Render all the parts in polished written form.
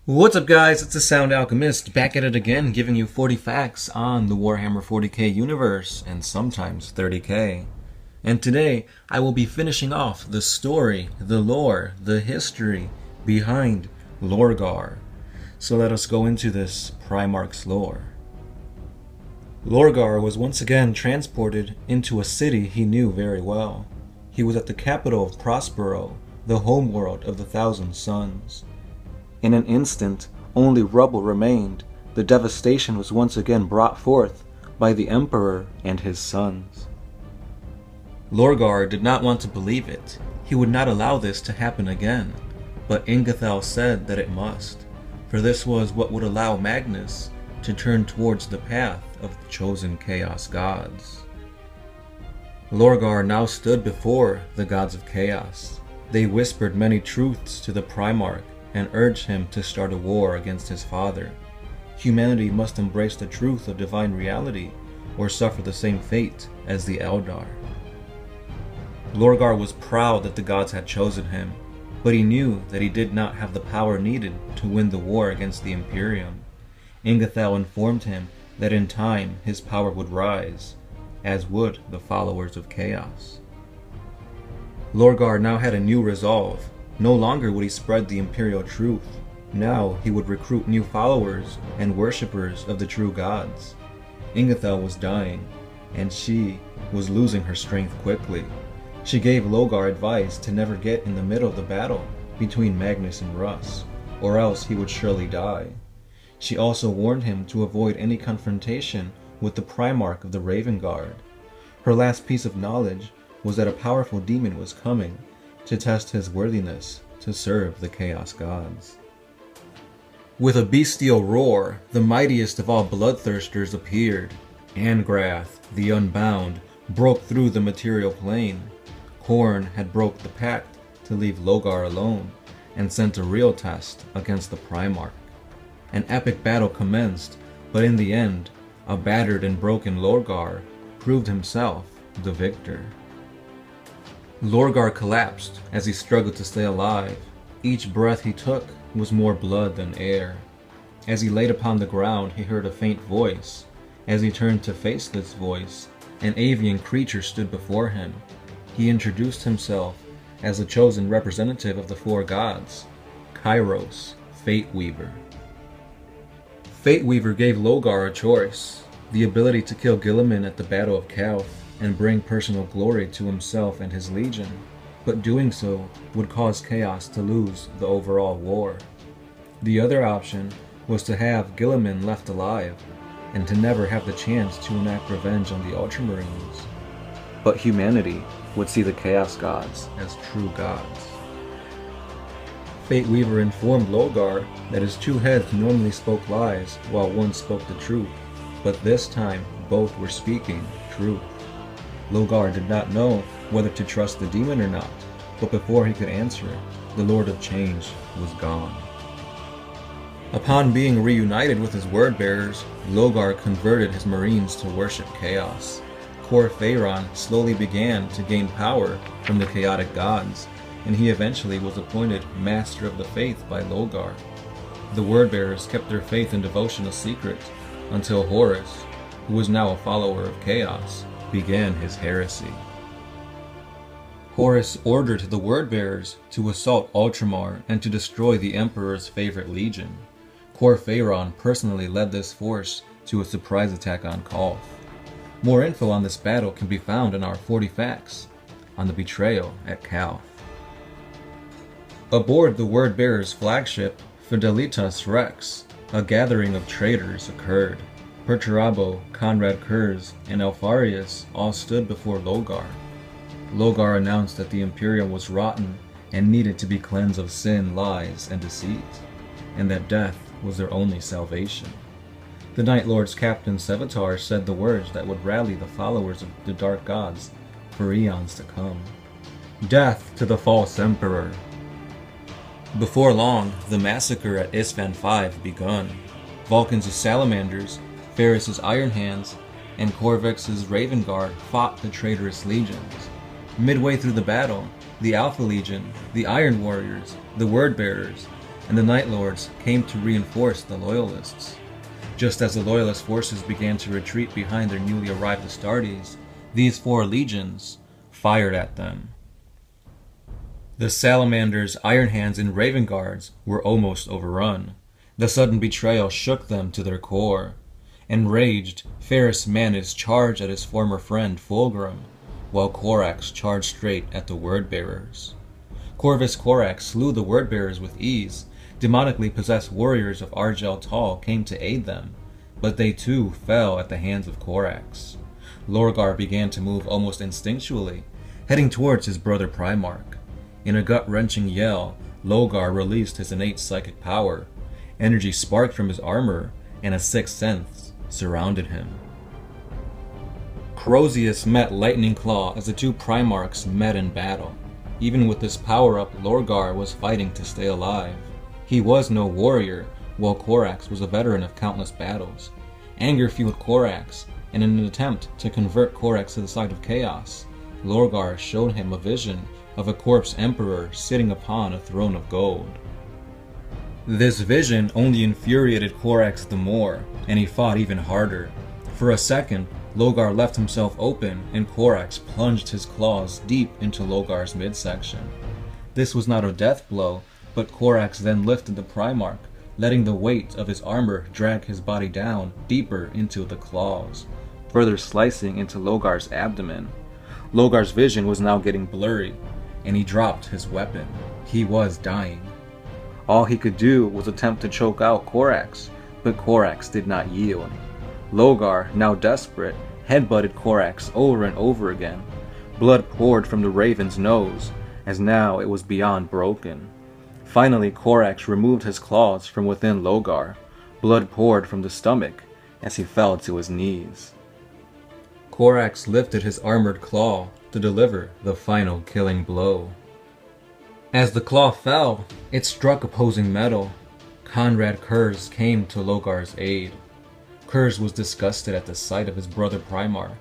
What's up guys, it's the Sound Alchemist, back at it again, giving you 40 facts on the Warhammer 40k universe, and sometimes 30k. And today, I will be finishing off the story, the lore, the history behind Lorgar. So let us go into this Primarch's lore. Lorgar was once again transported into a city he knew very well. He was at the capital of Prospero, the homeworld of the Thousand Suns. In an instant, only rubble remained. The devastation was once again brought forth by the Emperor and his sons. Lorgar did not want to believe it. He would not allow this to happen again, but Ingathal said that it must, for this was what would allow Magnus to turn towards the path of the chosen Chaos Gods. Lorgar now stood before the Gods of Chaos. They whispered many truths to the Primarch and urged him to start a war against his father. Humanity must embrace the truth of divine reality or suffer the same fate as the Eldar. Lorgar was proud that the gods had chosen him, but he knew that he did not have the power needed to win the war against the Imperium. Ingathal informed him that in time his power would rise, as would the followers of Chaos. Lorgar now had a new resolve. No longer would he spread the imperial truth. Now he would recruit new followers and worshippers of the true gods. Ingathal was dying, and she was losing her strength quickly. She gave Lorgar advice to never get in the middle of the battle between Magnus and Russ, or else he would surely die. She also warned him to avoid any confrontation with the Primarch of the Raven Guard. Her last piece of knowledge was that a powerful demon was coming to test his worthiness to serve the Chaos Gods. With a bestial roar, the mightiest of all bloodthirsters appeared. Angrath, the Unbound, broke through the material plane. Khorne had broke the pact to leave Lorgar alone and sent a real test against the Primarch. An epic battle commenced, but in the end, a battered and broken Lorgar proved himself the victor. Lorgar collapsed as he struggled to stay alive. Each breath he took was more blood than air. As he laid upon the ground, he heard a faint voice. As he turned to face this voice, an avian creature stood before him. He introduced himself as the chosen representative of the four gods, Kairos, Fate Weaver. Fate Weaver gave Lorgar a choice: the ability to kill Guilliman at the Battle of Calth and bring personal glory to himself and his legion, but doing so would cause Chaos to lose the overall war. The other option was to have Guilliman left alive, and to never have the chance to enact revenge on the Ultramarines. But humanity would see the Chaos Gods as true gods. Fate Weaver informed Lorgar that his two heads normally spoke lies while one spoke the truth, but this time both were speaking truth. Lorgar did not know whether to trust the demon or not, but before he could answer, the Lord of Change was gone. Upon being reunited with his word-bearers, Lorgar converted his marines to worship chaos. Khor Pharaon slowly began to gain power from the chaotic gods, and he eventually was appointed Master of the Faith by Lorgar. The word-bearers kept their faith and devotion a secret until Horus, who was now a follower of chaos, began his heresy. Horus ordered the word-bearers to assault Ultramar and to destroy the Emperor's favorite legion. Khor Pharaon personally led this force to a surprise attack on Calth. More info on this battle can be found in our 40 facts on the betrayal at Calth. Aboard the word-bearers' flagship, Fidelitas Rex, a gathering of traitors occurred. Perturabo, Conrad Kurz, and Alfarius all stood before Lorgar. Lorgar announced that the Imperium was rotten and needed to be cleansed of sin, lies, and deceit, and that death was their only salvation. The Night Lord's captain Sevatar said the words that would rally the followers of the Dark Gods for eons to come. Death to the false Emperor! Before long, the massacre at Isfahan V begun. Vulcan's Salamanders, Ferris's Iron Hands, and Corvex's Raven Guard fought the traitorous legions. Midway through the battle, the Alpha Legion, the Iron Warriors, the Word Bearers, and the Night Lords came to reinforce the Loyalists. Just as the Loyalist forces began to retreat behind their newly arrived Astartes, these 4 legions fired at them. The Salamanders, Iron Hands, and Raven Guards were almost overrun. The sudden betrayal shook them to their core. Enraged, Ferrus Manus charged at his former friend Fulgrim, while Corax charged straight at the Wordbearers. Corvus Corax slew the Wordbearers with ease. Demonically possessed warriors of Argel Tal came to aid them, but they too fell at the hands of Corax. Lorgar began to move almost instinctually, heading towards his brother Primarch. In a gut-wrenching yell, Lorgar released his innate psychic power. Energy sparked from his armor, and a sixth sense surrounded him. Crozius met Lightning Claw as the 2 Primarchs met in battle. Even with this power-up, Lorgar was fighting to stay alive. He was no warrior, while Corax was a veteran of countless battles. Anger fueled Corax, and in an attempt to convert Corax to the side of chaos, Lorgar showed him a vision of a corpse emperor sitting upon a throne of gold. This vision only infuriated Corax the more, and he fought even harder. For a second, Lorgar left himself open, and Corax plunged his claws deep into Lorgar's midsection. This was not a death blow, but Corax then lifted the Primarch, letting the weight of his armor drag his body down deeper into the claws, further slicing into Lorgar's abdomen. Lorgar's vision was now getting blurry, and he dropped his weapon. He was dying. All he could do was attempt to choke out Corax, but Corax did not yield. Lorgar, now desperate, headbutted Corax over and over again. Blood poured from the Raven's nose, as now it was beyond broken. Finally, Corax removed his claws from within Lorgar. Blood poured from the stomach as he fell to his knees. Corax lifted his armored claw to deliver the final killing blow. As the claw fell, it struck opposing metal. Conrad Kurz came to Lorgar's aid. Kurz was disgusted at the sight of his brother Primarch.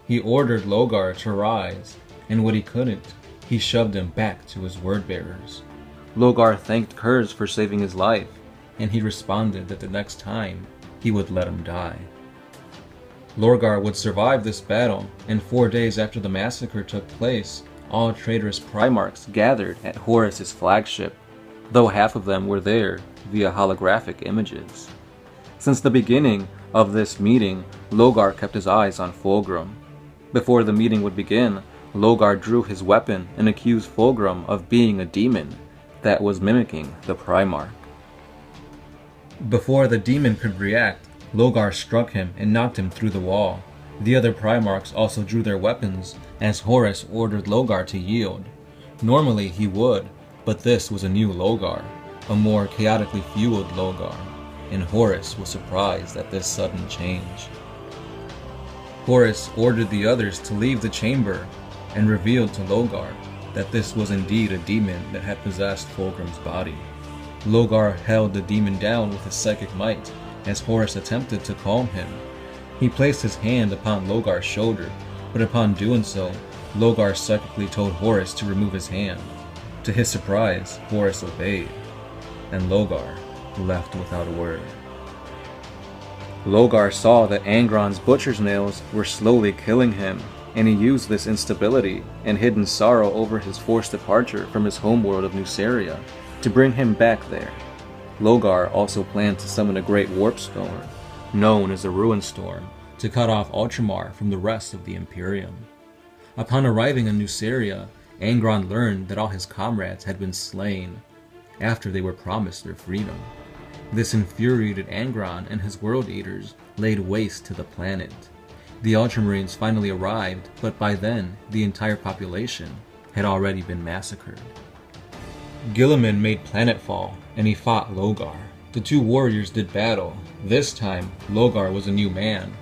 He ordered Lorgar to rise, and when he couldn't, he shoved him back to his wordbearers. Lorgar thanked Kurz for saving his life, and he responded that the next time he would let him die. Lorgar would survive this battle, and 4 days after the massacre took place, all traitorous Primarchs gathered at Horus's flagship, though half of them were there via holographic images. Since the beginning of this meeting, Lorgar kept his eyes on Fulgrim. Before the meeting would begin, Lorgar drew his weapon and accused Fulgrim of being a demon that was mimicking the Primarch. Before the demon could react, Lorgar struck him and knocked him through the wall. The other Primarchs also drew their weapons, as Horus ordered Lorgar to yield. Normally he would, but this was a new Lorgar, a more chaotically fueled Lorgar, and Horus was surprised at this sudden change. Horus ordered the others to leave the chamber, and revealed to Lorgar that this was indeed a demon that had possessed Fulgrim's body. Lorgar held the demon down with his psychic might, as Horus attempted to calm him. He placed his hand upon Lorgar's shoulder, but upon doing so, Lorgar psychically told Horus to remove his hand. To his surprise, Horus obeyed, and Lorgar left without a word. Lorgar saw that Angron's butcher's nails were slowly killing him, and he used this instability and hidden sorrow over his forced departure from his homeworld of Nuceria to bring him back there. Lorgar also planned to summon a great warp storm, known as the Ruin Storm, to cut off Ultramar from the rest of the Imperium. Upon arriving in Nuceria, Angron learned that all his comrades had been slain after they were promised their freedom. This infuriated Angron and his World Eaters laid waste to the planet. The Ultramarines finally arrived, but by then, the entire population had already been massacred. Guilliman made planetfall, and he fought Lorgar. The two warriors did battle. This time, Lorgar was a new man.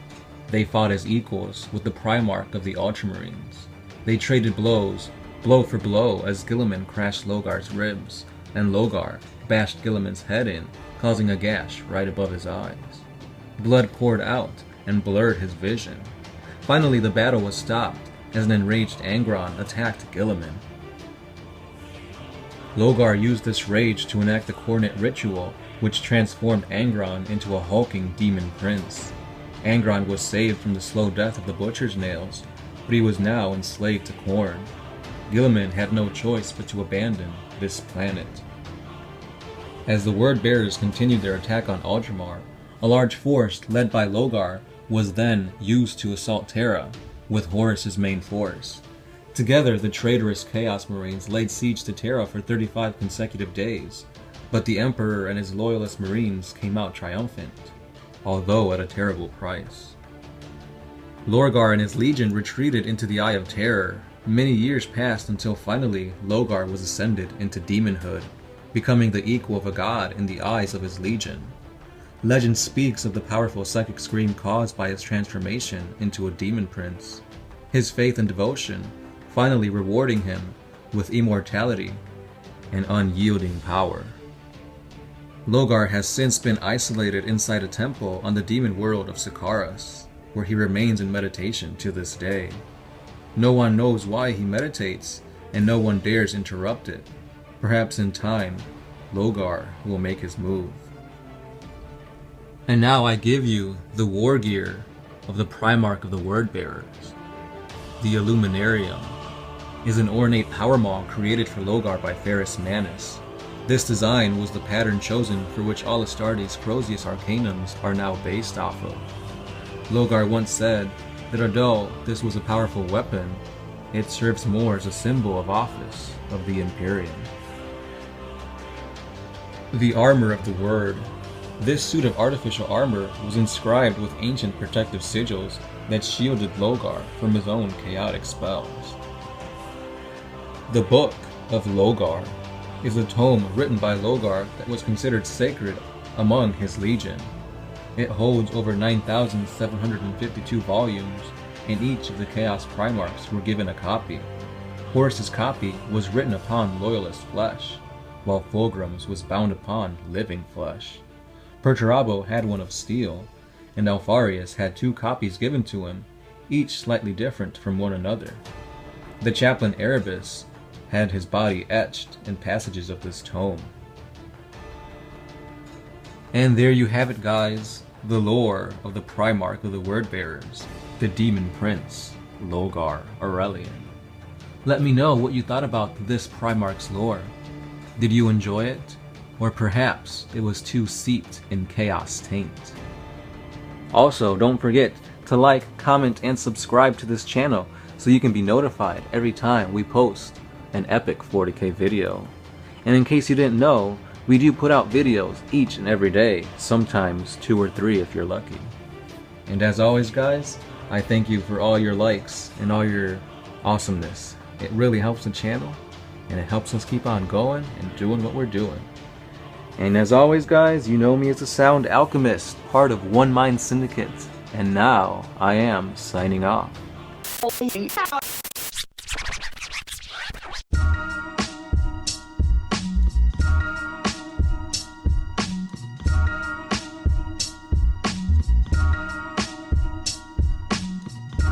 They fought as equals with the Primarch of the Ultramarines. They traded blows, blow for blow, as Guilliman crashed Lorgar's ribs, and Lorgar bashed Guilliman's head in, causing a gash right above his eyes. Blood poured out and blurred his vision. Finally, the battle was stopped as an enraged Angron attacked Guilliman. Lorgar used this rage to enact the coordinate ritual, which transformed Angron into a hulking demon prince. Angron was saved from the slow death of the butcher's nails, but he was now enslaved to corn. Gilliman had no choice but to abandon this planet. As the Word Bearers continued their attack on Ultramar, a large force led by Lorgar was then used to assault Terra, with Horus's main force. Together, the traitorous Chaos Marines laid siege to Terra for 35 consecutive days, but the Emperor and his loyalist Marines came out triumphant, although at a terrible price. Lorgar and his legion retreated into the Eye of Terror. Many years passed until finally Lorgar was ascended into demonhood, becoming the equal of a god in the eyes of his legion. Legend speaks of the powerful psychic scream caused by his transformation into a demon prince, his faith and devotion finally rewarding him with immortality and unyielding power. Lorgar has since been isolated inside a temple on the demon world of Sikaris, where he remains in meditation to this day. No one knows why he meditates, and no one dares interrupt it. Perhaps in time, Lorgar will make his move. And now I give you the war gear of the Primarch of the Word Bearers. The Illuminarium is an ornate power maul created for Lorgar by Ferrus Manus. This design was the pattern chosen for which all Astartes' Crozius Arcanums are now based off of. Lorgar once said that although this was a powerful weapon, it serves more as a symbol of office of the Imperium. The Armor of the Word. This suit of artificial armor was inscribed with ancient protective sigils that shielded Lorgar from his own chaotic spells. The Book of Lorgar is a tome written by Lorgar that was considered sacred among his legion. It holds over 9,752 volumes, and each of the Chaos Primarchs were given a copy. Horus's copy was written upon loyalist flesh, while Fulgrim's was bound upon living flesh. Perturabo had one of steel, and Alfarius had 2 copies given to him, each slightly different from one another. The chaplain Erebus had his body etched in passages of this tome. And there you have it, guys, the lore of the Primarch of the Word Bearers, the Demon Prince, Lorgar Aurelian. Let me know what you thought about this Primarch's lore. Did you enjoy it? Or perhaps it was too seeped in chaos taint. Also, don't forget to like, comment, and subscribe to this channel so you can be notified every time we post an epic 40k video. And in case you didn't know, we do put out videos each and every day, sometimes 2 or 3 if you're lucky. And as always, guys, I thank you for all your likes and all your awesomeness. It really helps the channel, and it helps us keep on going and doing what we're doing. And as always, guys, you know me as the Sound Alchemist, part of One Mind Syndicate, and now I am signing off.